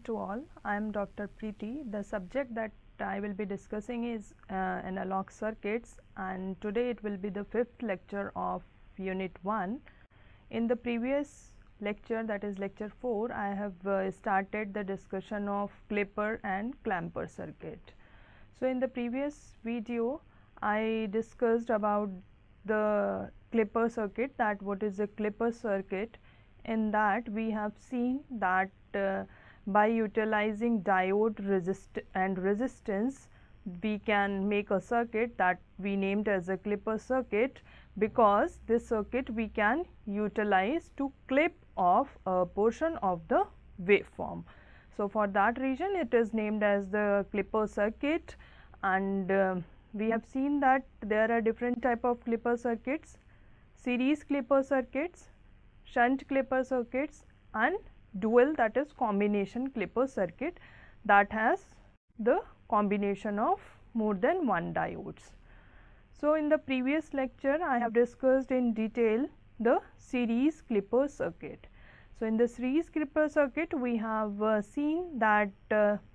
to all. I am Dr. Preeti. The subject that I will be discussing is analog circuits, and today it will be the fifth lecture of unit 1. In the previous lecture, that is lecture 4, I have started the discussion of clipper and clamper circuit. So in the previous video, I discussed about the clipper circuit, that what is a clipper circuit. In that we have seen that by utilizing diode resistance we can make a circuit that we named as a clipper circuit, because this circuit we can utilize to clip off a portion of the waveform. So for that reason it is named as the clipper circuit, and we have seen that there are different type of clipper circuits: series clipper circuits, shunt clipper circuits, and dual, that is combination clipper circuit that has the combination of more than one diodes. So in the previous lecture I have discussed in detail the series clipper circuit. So in the series clipper circuit we have seen that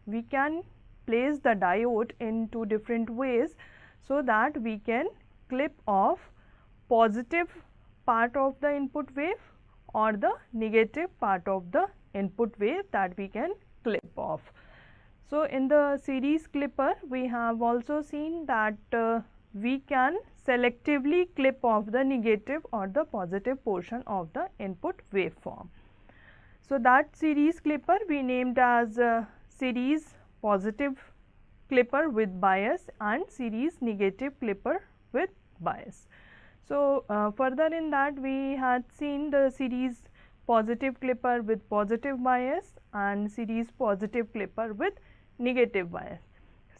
we can place the diode in two different ways, so that we can clip off positive part of the input wave or the negative part of the input wave that we can clip off. So in the series clipper we have also seen that we can selectively clip off the negative or the positive portion of the input waveform. So that series clipper we named as series positive clipper with bias and series negative clipper with bias. So further in that we had seen the series positive clipper with positive bias and series positive clipper with negative bias.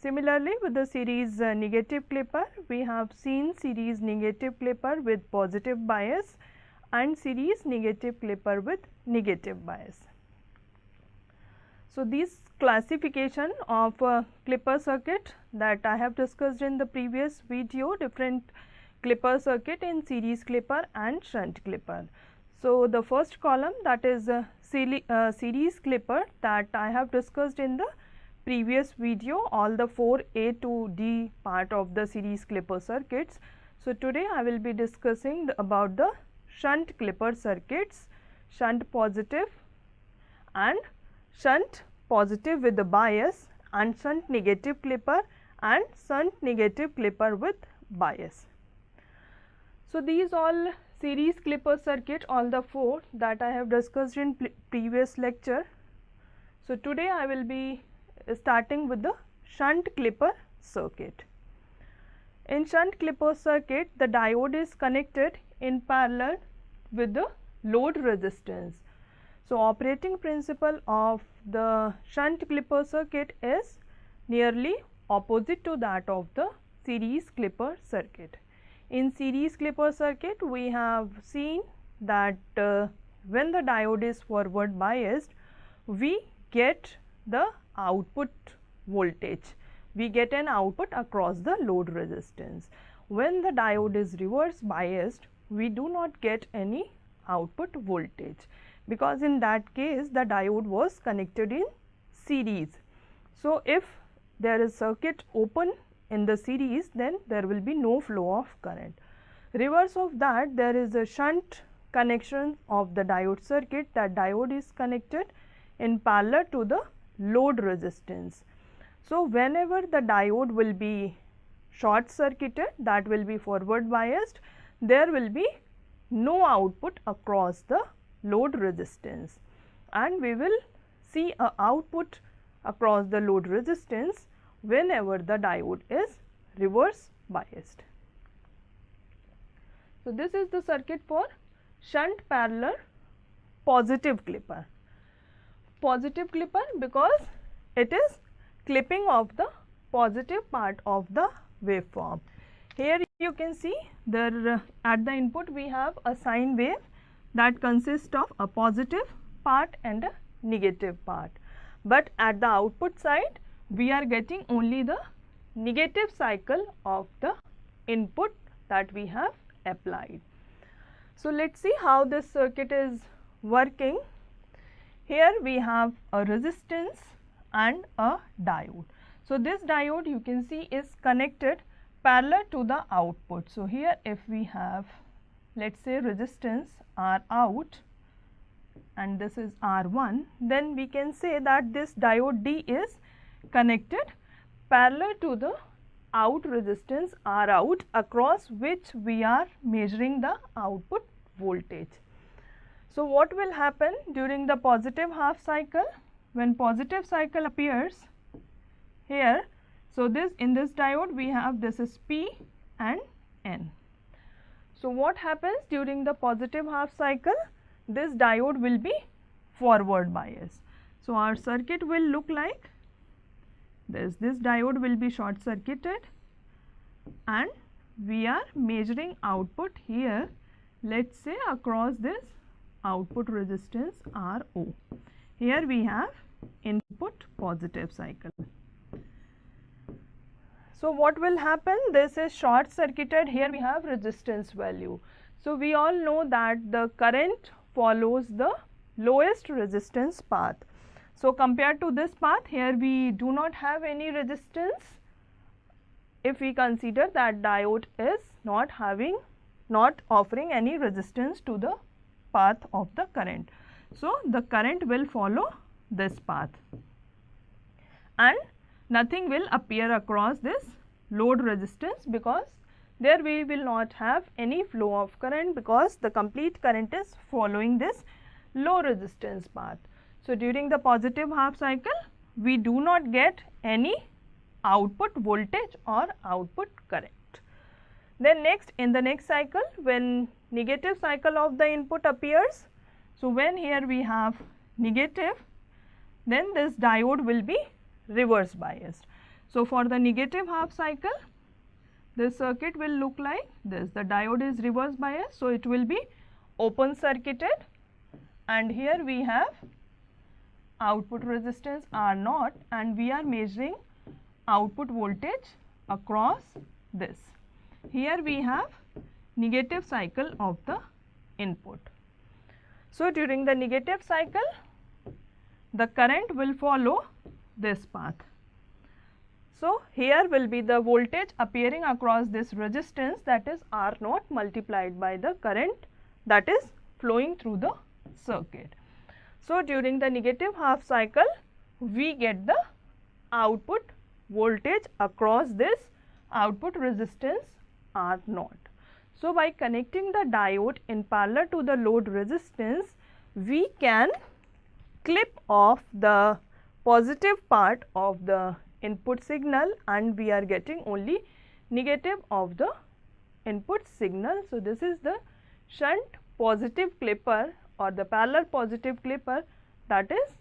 Similarly, with the series negative clipper we have seen series negative clipper with positive bias and series negative clipper with negative bias. So this classification of clipper circuit that I have discussed in the previous video, different clipper circuit in series clipper and shunt clipper. So the first column, that is series clipper, that I have discussed in the previous video, all the 4 A to D part of the series clipper circuits. So today I will be discussing about the shunt clipper circuits, shunt positive and shunt positive with the bias, and shunt negative clipper and shunt negative clipper with bias. So these all series clipper circuit, all the 4 that I have discussed in previous lecture. So today I will be starting with the shunt clipper circuit. In shunt clipper circuit, the diode is connected in parallel with the load resistance. So operating principle of the shunt clipper circuit is nearly opposite to that of the series clipper circuit. In series clipper circuit we have seen that when the diode is forward biased, we get the output voltage, we get an output across the load resistance. When the diode is reverse biased, we do not get any output voltage, because in that case the diode was connected in series. So if there is circuit open in the series, then there will be no flow of current. Reverse of that, there is a shunt connection of the diode circuit, that diode is connected in parallel to the load resistance. So whenever the diode will be short circuited, that will be forward biased, there will be no output across the load resistance, and we will see a output across the load resistance whenever the diode is reverse biased. So this is the circuit for shunt parallel positive clipper. Positive clipper because it is clipping of the positive part of the waveform. Here you can see there at the input we have a sine wave that consists of a positive part and a negative part, but at the output side we are getting only the negative cycle of the input that we have applied. So let us see how this circuit is working. Here we have a resistance and a diode. So, this diode you can see is connected parallel to the output. So, here if we have, let us say, resistance R out and this is R1, then we can say that this diode D is connected parallel to the out resistance R out, across which we are measuring the output voltage. So, what will happen during the positive half cycle? When positive cycle appears here, so this in this diode we have, this is P and N. So, what happens during the positive half cycle? This diode will be forward bias. So, our circuit will look like this. This diode will be short circuited and we are measuring output here, let us say, across this output resistance RO. Here we have input positive cycle. So, what will happen? This is short circuited, here we have resistance value. So, we all know that the current follows the lowest resistance path. So, compared to this path, here we do not have any resistance if we consider that diode is not offering any resistance to the path of the current. So, the current will follow this path and nothing will appear across this load resistance, because there we will not have any flow of current, because the complete current is following this low resistance path. So, during the positive half cycle we do not get any output voltage or output current. Then next, in the next cycle, when negative cycle of the input appears, so when here we have negative, then this diode will be reverse biased. So, for the negative half cycle, this circuit will look like this. The diode is reverse biased, so it will be open circuited and here we have output resistance R naught and we are measuring output voltage across this. Here we have negative cycle of the input. So, during the negative cycle, the current will follow this path. So, here will be the voltage appearing across this resistance, that is R naught multiplied by the current that is flowing through the circuit. So, during the negative half cycle, we get the output voltage across this output resistance R naught. So, by connecting the diode in parallel to the load resistance, we can clip off the positive part of the input signal and we are getting only negative of the input signal. So, this is the shunt positive clipper or the parallel positive clipper, that is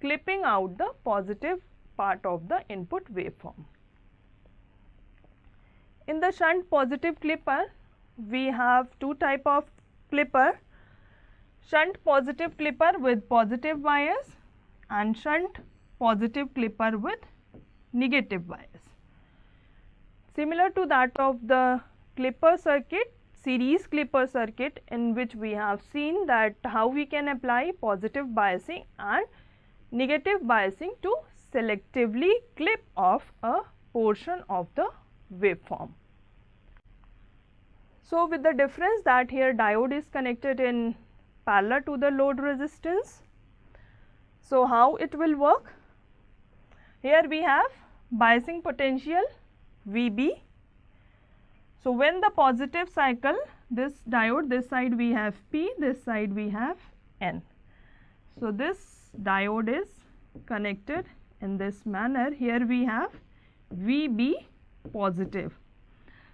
clipping out the positive part of the input waveform. In the shunt positive clipper, we have two type of clipper: shunt positive clipper with positive bias and shunt positive clipper with negative bias. Similar to that of the clipper circuit, series clipper circuit, in which we have seen that how we can apply positive biasing and negative biasing to selectively clip off a portion of the waveform. So, with the difference that here diode is connected in parallel to the load resistance. So, how it will work? Here we have biasing potential VB. So, when the positive cycle, this diode, this side we have P, this side we have N. So, this diode is connected in this manner. Here we have VB positive.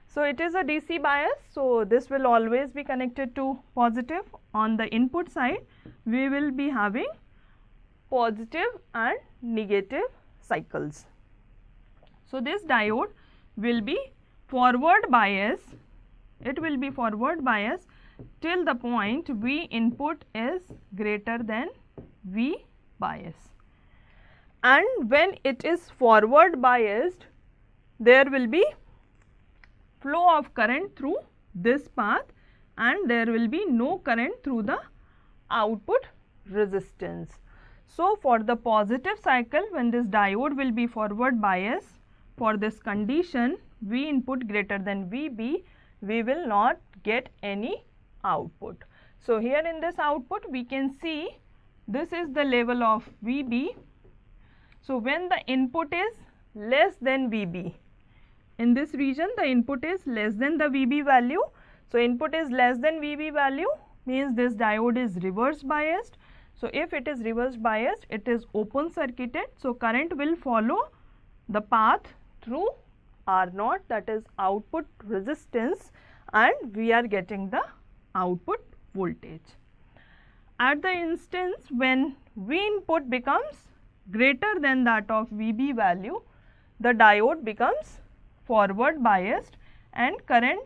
So, it is a DC bias. So, this will always be connected to positive. On the input side, we will be having positive and negative cycles. So, this diode will be forward bias, it will be forward bias till the point V input is greater than V bias. And when it is forward biased, there will be flow of current through this path and there will be no current through the output resistance. So for the positive cycle, when this diode will be forward bias, for this condition V input greater than VB, we will not get any output. So here in this output we can see this is the level of VB. So when the input is less than VB, in this region the input is less than the VB value. So input is less than VB value means this diode is reverse biased. So if it is reverse biased, it is open circuited. So current will follow the path through R0, that is output resistance, and we are getting the output voltage. At the instance when V input becomes greater than that of VB value, the diode becomes forward biased and current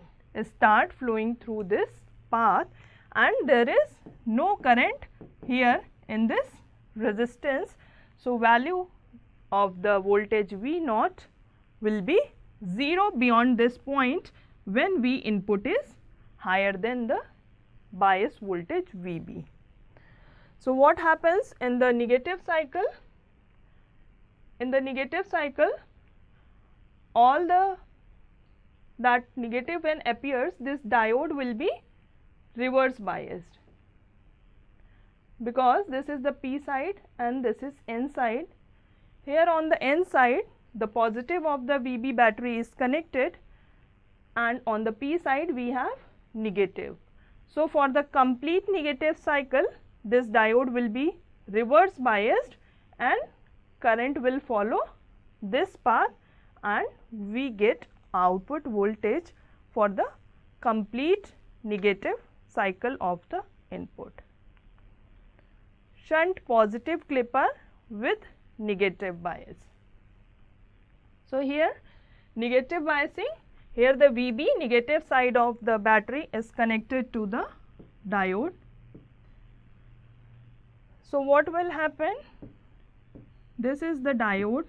start flowing through this path, and there is no current here in this resistance. So value of the voltage V naught will be 0 beyond this point when V input is higher than the bias voltage VB. So what happens in the negative cycle? In the negative cycle, all that negative when appears, this diode will be reverse biased, because this is the P side and this is N side. Here on the N side, the positive of the VB battery is connected, and on the P side we have negative. So for the complete negative cycle, this diode will be reverse biased and current will follow this path, and we get output voltage for the complete negative cycle of the input. Shunt positive clipper with negative bias. So here negative biasing, here the VB negative side of the battery is connected to the diode. So what will happen? This is the diode,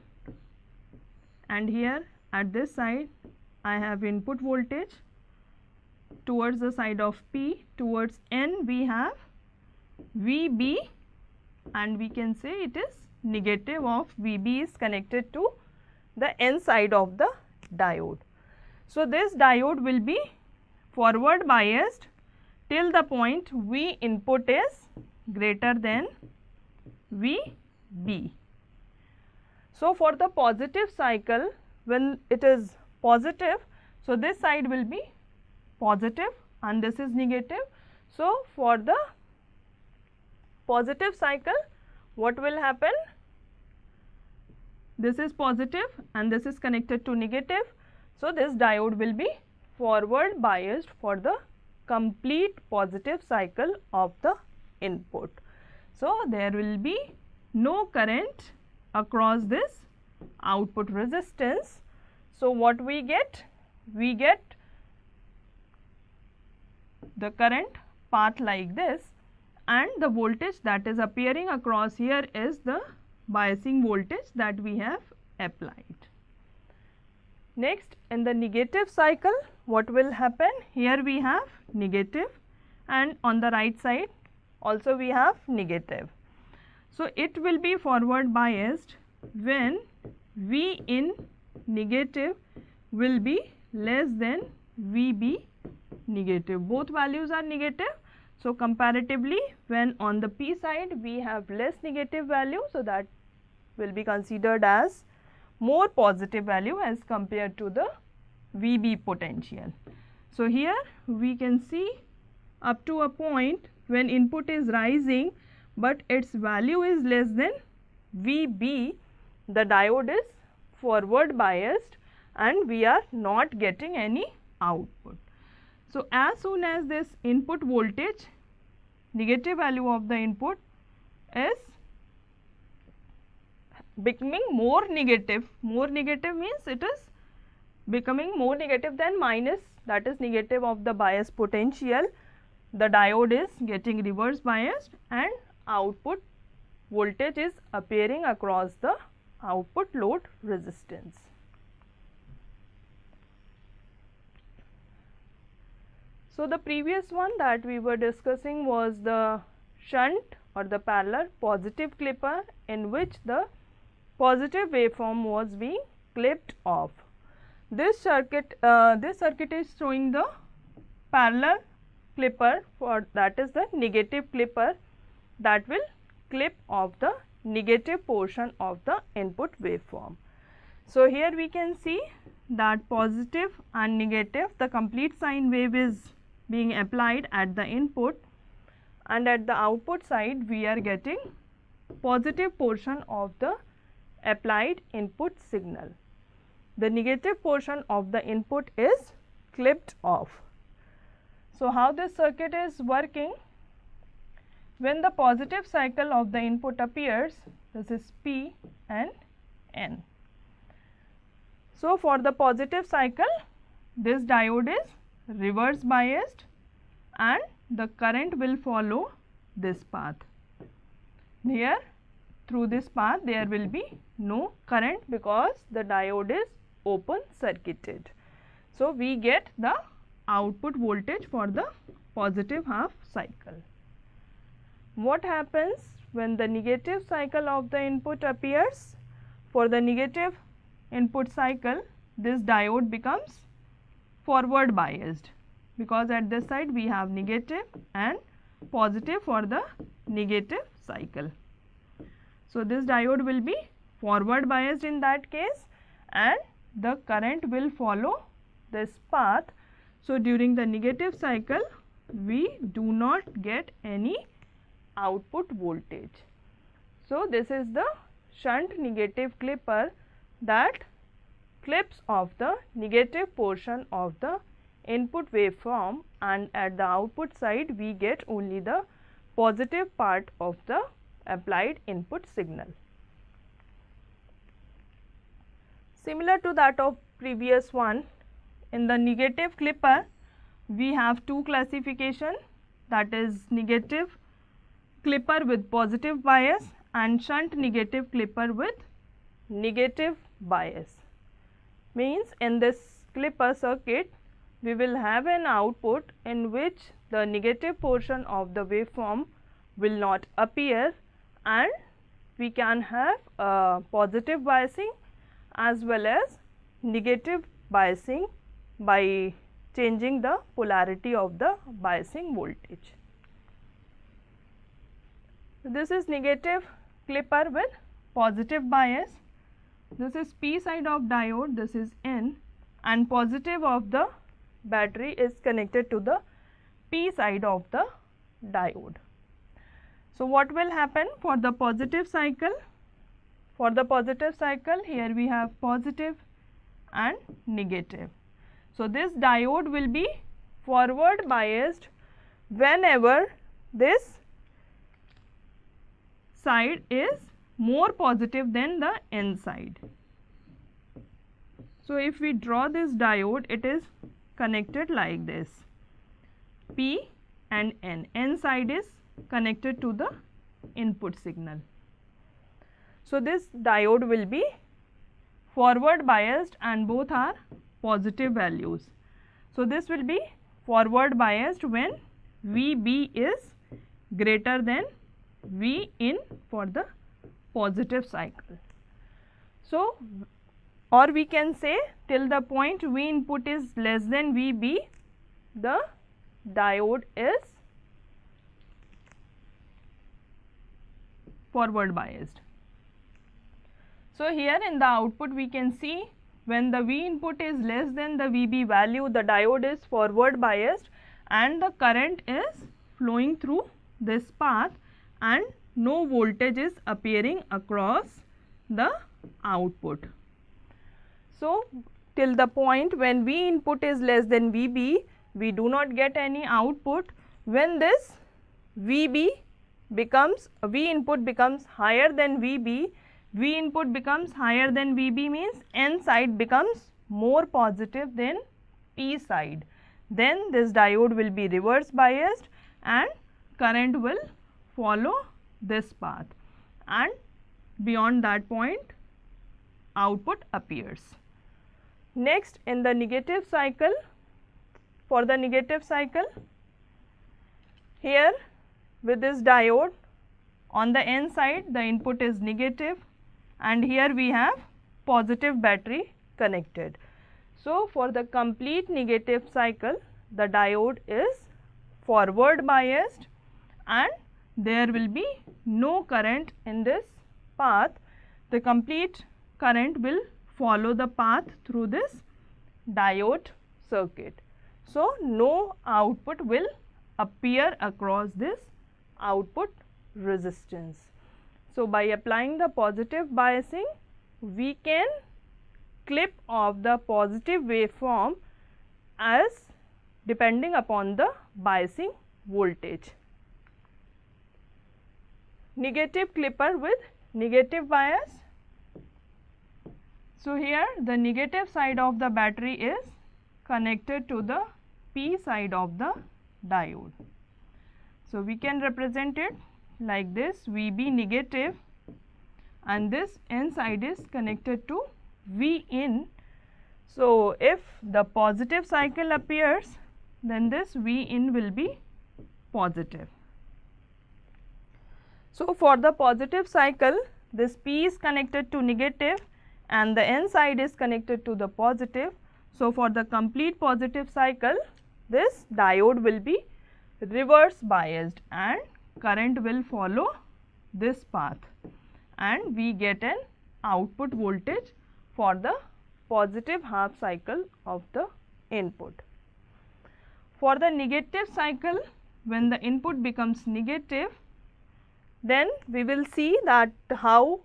and here at this side I have input voltage. Towards the side of P, towards N we have VB, and we can say it is negative of VB is connected to the N side of the diode. So this diode will be forward biased till the point V input is greater than VB. So for the positive cycle, when it is positive, so this side will be positive and this is negative. So for the positive cycle, what will happen? This is positive and this is connected to negative. So this diode will be forward biased for the complete positive cycle of the input. So there will be no current across this output resistance. So what we get? We get the current path like this, and the voltage that is appearing across here is the biasing voltage that we have applied. Next, in the negative cycle, what will happen? Here we have negative, and on the right side also we have negative. So it will be forward biased when V in negative will be less than VB negative. Both values are negative. So comparatively, when on the P side we have less negative value, so that will be considered as more positive value as compared to the VB potential. So here we can see up to a point when input is rising, but its value is less than VB, the diode is forward biased and we are not getting any output. So as soon as this input voltage, negative value of the input is becoming more negative means it is becoming more negative than minus, that is negative of the bias potential, the diode is getting reverse biased and output voltage is appearing across the output load resistance. So the previous one that we were discussing was the shunt or the parallel positive clipper in which the positive waveform was being clipped off. This circuit is showing the parallel clipper, for that is the negative clipper that will clip off the negative portion of the input waveform. So, here we can see that positive and negative, the complete sine wave is being applied at the input, and at the output side we are getting positive portion of the applied input signal. The negative portion of the input is clipped off. So, how this circuit is working? When the positive cycle of the input appears, this is P and N. So, for the positive cycle, this diode is reverse biased and the current will follow this path. Here, through this path there will be no current because the diode is open circuited. So, we get the output voltage for the positive half cycle. What happens when the negative cycle of the input appears? For the negative input cycle, this diode becomes forward biased because at this side we have negative and positive for the negative cycle. So, this diode will be forward biased in that case and the current will follow this path. So, during the negative cycle we do not get any output voltage. So, this is the shunt negative clipper that clips off the negative portion of the input waveform, and at the output side we get only the positive part of the applied input signal. Similar to that of previous one, in the negative clipper we have two classification, that is negative clipper with positive bias and shunt negative clipper with negative bias. Means in this clipper circuit we will have an output in which the negative portion of the waveform will not appear, and we can have positive biasing as well as negative biasing by changing the polarity of the biasing voltage. This is negative clipper with positive bias. This is P side of diode, this is N, and positive of the battery is connected to the P side of the diode. So, what will happen for the positive cycle? For the positive cycle, here we have positive and negative. So, this diode will be forward biased whenever this side is more positive than the N side. So, if we draw this diode, it is connected like this, P and N. N side is connected to the input signal. So, this diode will be forward biased and both are positive values. So, this will be forward biased when VB is greater than V in for the positive cycle. So, or we can say till the point V input is less than VB, the diode is forward biased. So, here in the output we can see when the V input is less than the VB value, the diode is forward biased and the current is flowing through this path and no voltage is appearing across the output. So, till the point when V input is less than VB, we do not get any output. When this V input becomes higher than VB, V input becomes higher than VB means N side becomes more positive than P side. Then this diode will be reverse biased and current will follow this path, and beyond that point output appears. Next, in the negative cycle, for the negative cycle, here with this diode On the N side the input is negative and here we have positive battery connected. So, for the complete negative cycle the diode is forward biased and there will be no current in this path. The complete current will follow the path through this diode circuit. So, no output will appear across this output resistance. So, by applying the positive biasing we can clip off the positive waveform as depending upon the biasing voltage. Negative clipper with negative bias. So, here the negative side of the battery is connected to the P side of the diode. So, we can represent it like this, VB negative and this N side is connected to V in. So, if the positive cycle appears then this V in will be positive. So, for the positive cycle this P is connected to negative and the N side is connected to the positive. So, for the complete positive cycle this diode will be reverse biased and current will follow this path and we get an output voltage for the positive half cycle of the input. For the negative cycle, when the input becomes negative, then we will see that how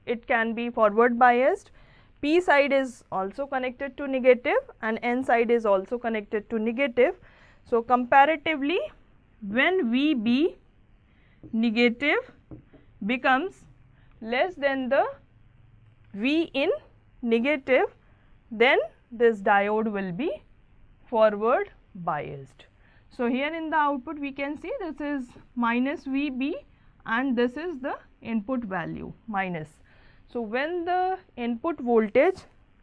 it can be forward biased. P side is also connected to negative and N side is also connected to negative. So, comparatively when VB negative becomes less than the V in negative, then this diode will be forward biased. So, here in the output we can see this is minus VB and this is the input value minus. So, when the input voltage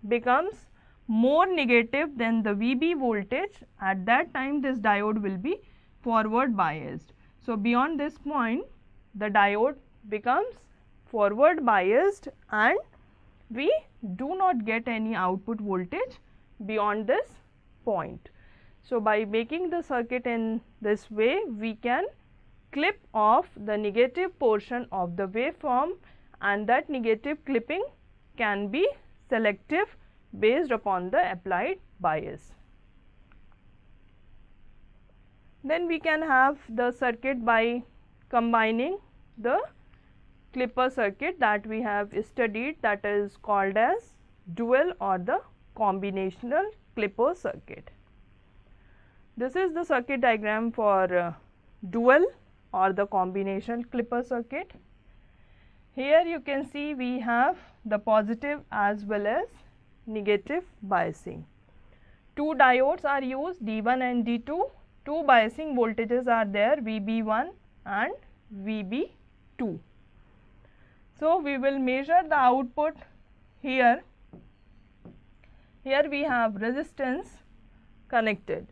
becomes more negative than the VB voltage, at that time this diode will be forward biased. So, beyond this point the diode becomes forward biased and we do not get any output voltage beyond this point. So, by making the circuit in this way we can clip off the negative portion of the waveform and that negative clipping can be selective based upon the applied bias. Then we can have the circuit by combining the clipper circuit that we have studied, that is called as dual or the combinational clipper circuit. This is the circuit diagram for dual or the combinational clipper circuit. Here you can see we have the positive as well as negative biasing. Two diodes are used, D1 and D2. Two biasing voltages are there, VB1 and VB2. So, we will measure the output here. Here we have resistance connected.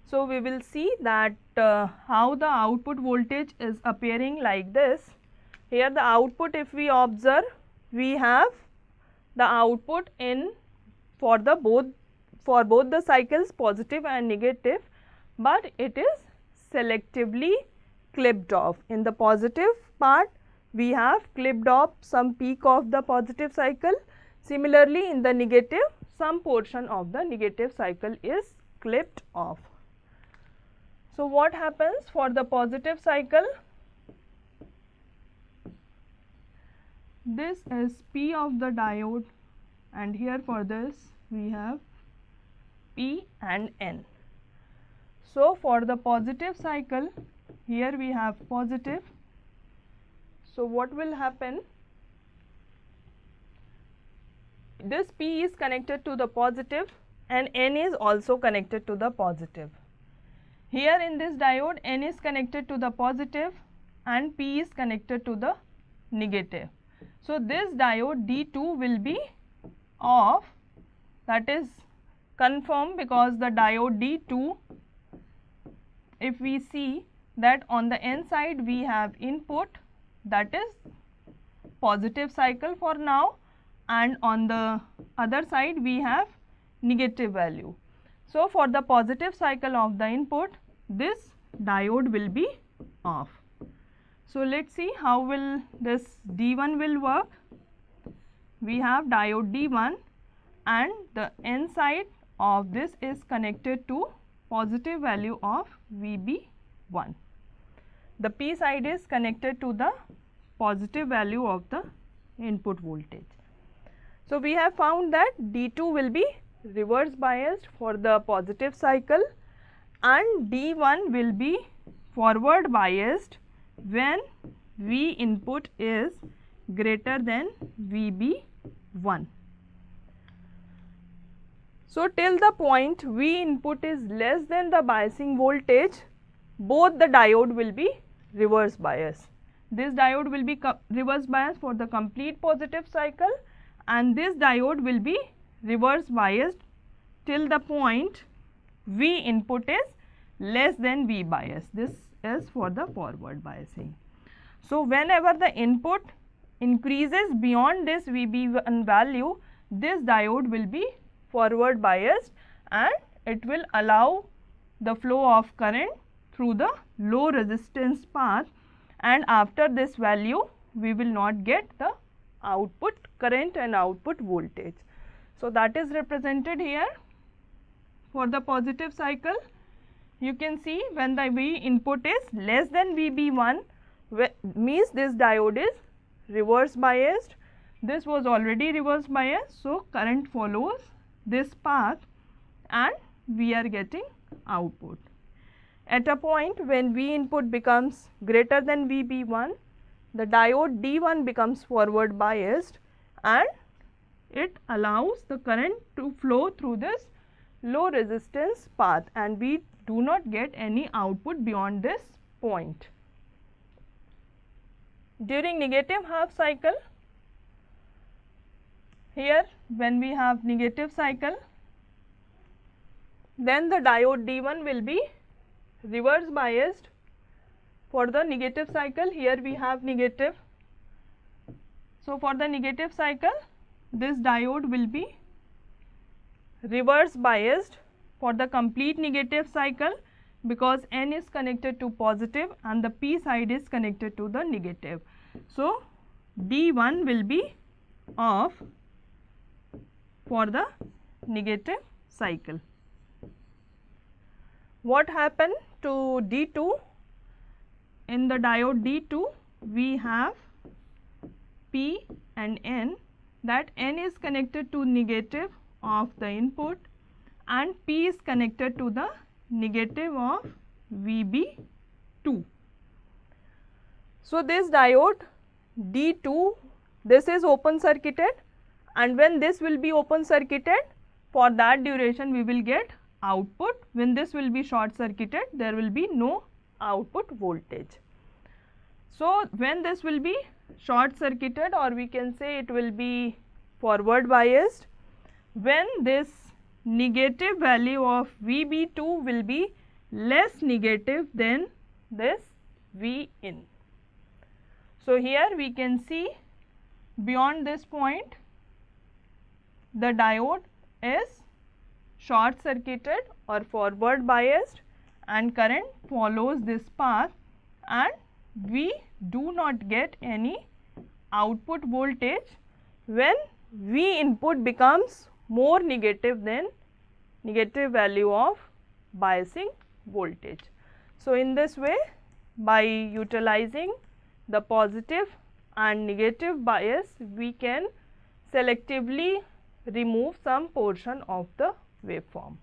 So, we will see that how the output voltage is appearing like this. Here the output, if we observe, we have the output in for both the cycles positive and negative, but it is selectively clipped off. In the positive part we have clipped off some peak of the positive cycle. Similarly, in the negative some portion of the negative cycle is clipped off. So, what happens for the positive cycle? This is P of the diode and here for this we have P and N. So, for the positive cycle here we have positive. So, what will happen? This P is connected to the positive and N is also connected to the positive. Here in this diode N is connected to the positive and P is connected to the negative. So, this diode D2 will be off, that is confirmed, because the diode D2, if we see that on the N side we have input that is positive cycle for now, and on the other side we have negative value. So, for the positive cycle of the input, this diode will be off. So, let us see how will this D1 will work. We have diode D1 and the N side of this is connected to positive value of VB1. The P side is connected to the positive value of the input voltage. So, we have found that D2 will be reverse biased for the positive cycle and D1 will be forward biased when V input is greater than VB1. So, till the point V input is less than the biasing voltage, both the diode will be reverse bias. This diode will be reverse bias for the complete positive cycle and this diode will be reverse biased till the point V input is less than V bias. This is for the forward biasing. So, whenever the input increases beyond this VB1 value, this diode will be forward biased and it will allow the flow of current through the low resistance path, and after this value we will not get the output current and output voltage. So, that is represented here for the positive cycle. You can see when the V input is less than VB1 means this diode is reverse biased. This was already reverse biased. So, current follows this path and we are getting output. At a point when V input becomes greater than VB1, the diode D1 becomes forward biased and it allows the current to flow through this low resistance path and we do not get any output beyond this point. During negative half cycle, here when we have negative cycle, then the diode D1 will be reverse biased for the negative cycle. Here we have negative. So, for the negative cycle, this diode will be reverse biased for the complete negative cycle because N is connected to positive and the P side is connected to the negative. So, D1 will be off for the negative cycle. What happened to D2? In the diode D2 we have P and N, that N is connected to negative of the input and P is connected to the negative of VB2. So, this diode D2, this is open circuited and when this will be open circuited, for that duration we will get output. When this will be short circuited, there will be no output voltage. So, when this will be short circuited, or we can say it will be forward biased, when this negative value of VB2 will be less negative than this V in. So, here we can see beyond this point the diode is short circuited or forward biased and current follows this path and we do not get any output voltage when V input becomes more negative than negative value of biasing voltage. So, in this way, by utilizing the positive and negative bias, we can selectively remove some portion of the waveform.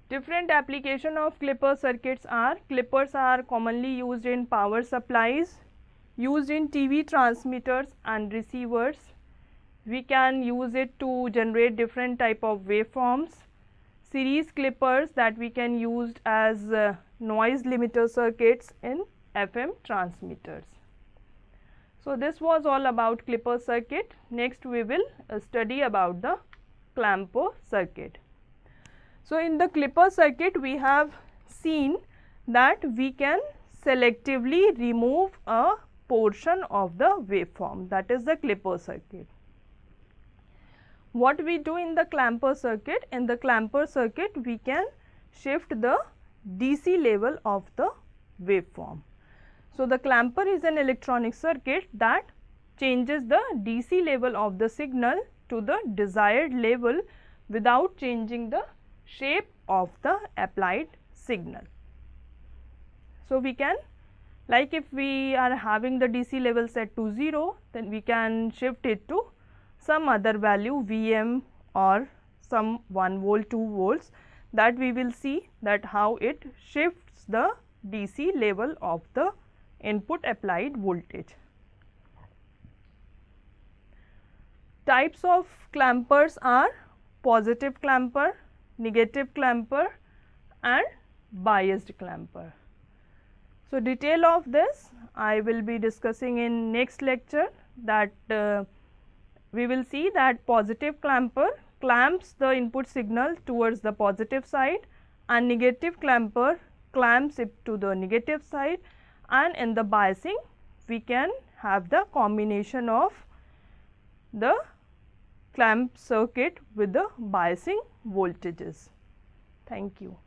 Different application of clipper circuits are: clippers are commonly used in power supplies, used in TV transmitters and receivers. We can use it to generate different type of waveforms. Series clippers that we can use as noise limiter circuits in FM transmitters. So, this was all about clipper circuit. Next we will study about the clamper circuit. So, in the clipper circuit we have seen that we can selectively remove a portion of the waveform, that is the clipper circuit. What we do in the clamper circuit? In the clamper circuit, we can shift the DC level of the waveform. So, the clamper is an electronic circuit that changes the DC level of the signal to the desired level without changing the shape of the applied signal. So, we can, like if we are having the DC level set to 0, then we can shift it to some other value Vm or some 1 volt, 2 volts, that we will see that how it shifts the DC level of the input applied voltage. Types of clampers are positive clamper, negative clamper and biased clamper. So, detail of this I will be discussing in next lecture, that we will see that positive clamper clamps the input signal towards the positive side and negative clamper clamps it to the negative side, and in the biasing we can have the combination of the clamp circuit with the biasing voltages. Thank you.